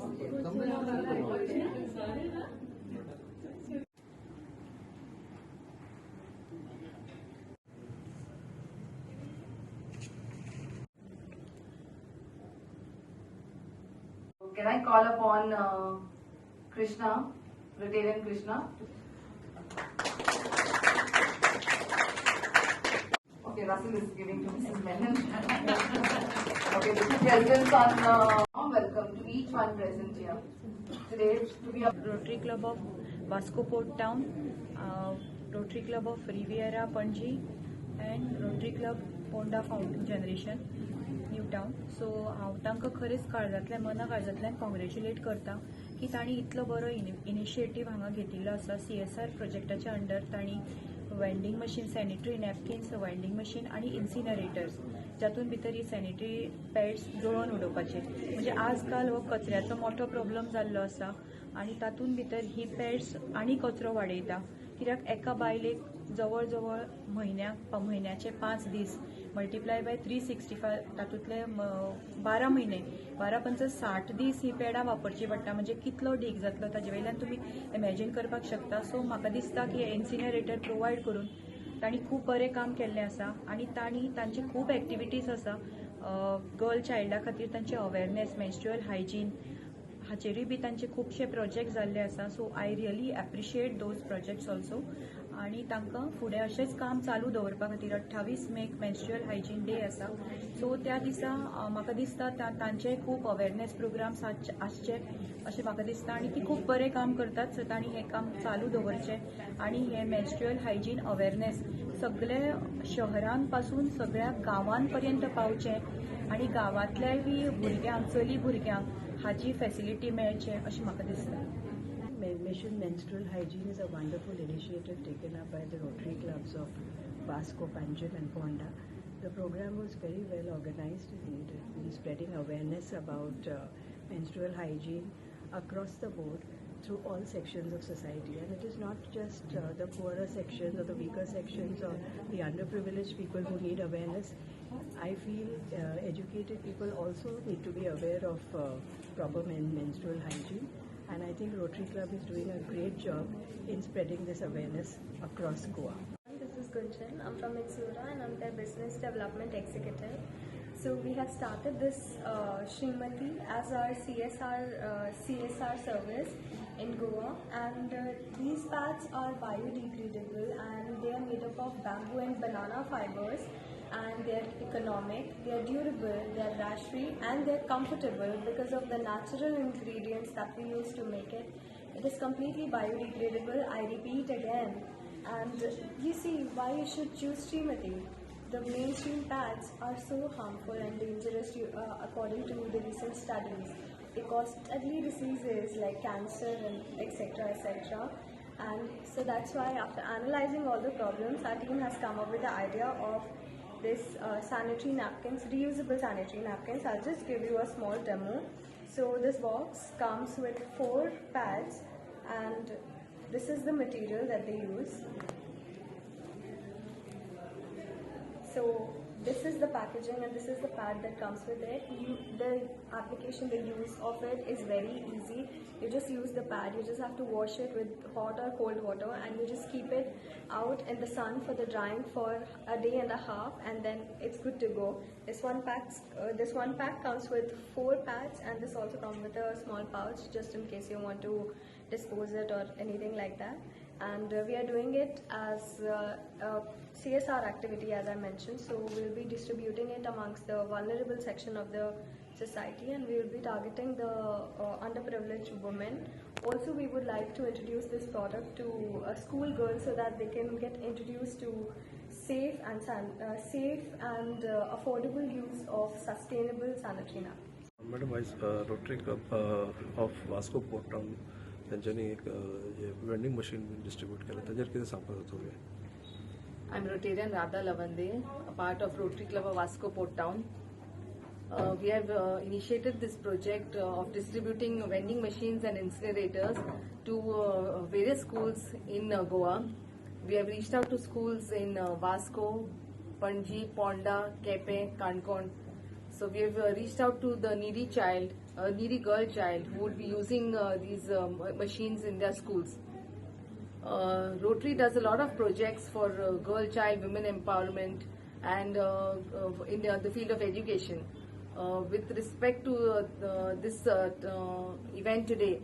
Can I call upon Krishna, Rotarian Krishna? Okay, Russell is giving to Mrs. Menon. Okay, this is President's on welcome to each one present here. Today, to be a Rotary Club of Vasco Port Town, Rotary Club of Riviera Panji, and Rotary Club Ponda Fountain Generation, New Town. So हांव तांकां खरेंच काळजांतल्यान मना काळजांतल्यान congratulate करता की तांणी इतलो बरो इनिशिएटीव हांगा घेतिल्लो आसा. CSR प्रोजेक्टाच्या अंडर तांणी vending machine, sanitary napkins, vending machine आणि इन्सिनरेटर्स, जातून भितर ही सॅनिटरी पॅड्स जळोवन उडोवपाचे. म्हणजे आजकाल हो कचऱ्याचो मोठो प्रॉब्लम जाल्लो आसा आणि तातूंत भितर ही पॅड्स आणि कचरो वाडयता. कित्याक एका बायलेक जवळ जवळ म्हयन्याचे 5 दीस मल्टिप्लाय बाय 365, तातूंतले 12 म्हयने, 12×5 60 दीस ही पॅडां वापरची पडटा. म्हणजे कितलो डीग जातलो ताजे वयल्यान तुमी इमॅजीन करपाक शकता. सो म्हाका दिसता की इन्सिनरेटर प्रोवायड करून तांणी खूब बरें काम केल्लें आसा आणि तांची खूब एक्टिविटीज आसा. गर्ल चायल्डा खातीर तांचे अवेरनेस, मेन्स्ट्रुअल हायजीन हाचेरूय बी तांचे खुबशे प्रोजेक्ट जाल्ले आसा. So I really appreciate those projects also. आणि तांकां फुडें अशेंच काम चालू दवरपा खातीर 28 मेक मेन्स्ट्रुअल हायजीन डे आसा. सो त्या दिसा म्हाका दिसता तांचे खूब अवेरनेस प्रोग्राम्स आसचे अशें म्हाका दिसता आणि ती खूब बरें काम करतात. सो तांणी हें काम चालू दवरचें आणि हें मेन्स्ट्रुअल हायजीन अवेरनेस सगळे शहरां पासून सगळ्या गांवां पर्यंत पावचें आणि गांवांतल्या बी भुरग्यांक, चली भुरग्यांक हाची फॅसिलिटी मेळचे अशें म्हाका दिसता. Mission Menstrual Hygiene is a wonderful initiative taken up by the Rotary Clubs of Vasco, Panjim and Ponda. The program was very well organized. It has been spreading awareness about menstrual hygiene across the board through all sections of society. And it is not just the poorer sections or the weaker sections or the underprivileged people who need awareness. I feel educated people also need to be aware of proper menstrual hygiene. And I think Rotary Club is doing a great job in spreading this awareness across Goa. This is Gunjan. I'm from Mitsura and I'm their Business Development Executive. So we have started this Srimati as our CSR service in Goa, and these pads are biodegradable and they are made up of bamboo and banana fibers. And they're economic, they're durable, they're rash-free, and they're comfortable because of the natural ingredients that we use to make it. It is completely biodegradable, I repeat again. And you see why you should choose Srimati. The mainstream pads are so harmful and dangerous according to the recent studies. They cause deadly diseases like cancer and etc. And so that's why, after analyzing all the problems, our team has come up with the idea of this sanitary napkins, reusable sanitary napkins. I'll just give you a small demo. So this box comes with 4 pads and this is the material that they use. So this is the packaging and this is the pad that comes with it. The application, the use of it is very easy. You just use the pad, you just have to wash it with hot or cold water and you just keep it out in the sun for the drying for a day and a half, and then it's good to go. This one pack comes with 4 pads, and this also comes with a small pouch just in case you want to dispose it or anything like that. And we are doing it as a CSR activity, as I mentioned. So we'll be distributing it amongst the vulnerable section of the society, and we will be targeting the underprivileged women. Also, we would like to introduce this product to school girls so that they can get introduced to safe and affordable use of sustainable sanitary napkins. Madam, Rotary Club of Vasco Port Town त्यांच्यानी एक vending machine distribute केलं, त्याच्यावर किती सांगपाक जाता? I'm Rotarian Radha Lavande, a part of Rotary Club of Vasco Port Town. We have initiated this project of distributing vending machines and incinerators to various schools in Goa. We have reached out to schools in Vasco, Panji, Ponda, Kepe, Kankon. So we have reached out to the needy child, needy girl child who would be using these machines in their schools. Rotary does a lot of projects for girl child women empowerment and in the field of education. With respect to this event today,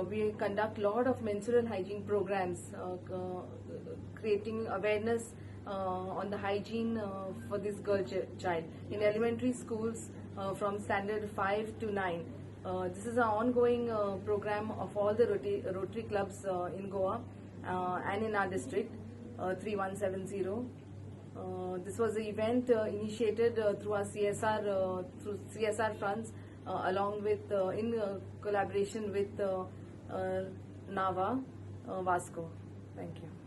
we conduct a lot of menstrual hygiene programs, creating awareness on the hygiene for this girl child in elementary schools from standard 5 to 9. This is an ongoing program of all the Rotary clubs in Goa and in our district, 3170. This was the event initiated through our CSR funds, along with in collaboration with NAVA Vasco. Thank you.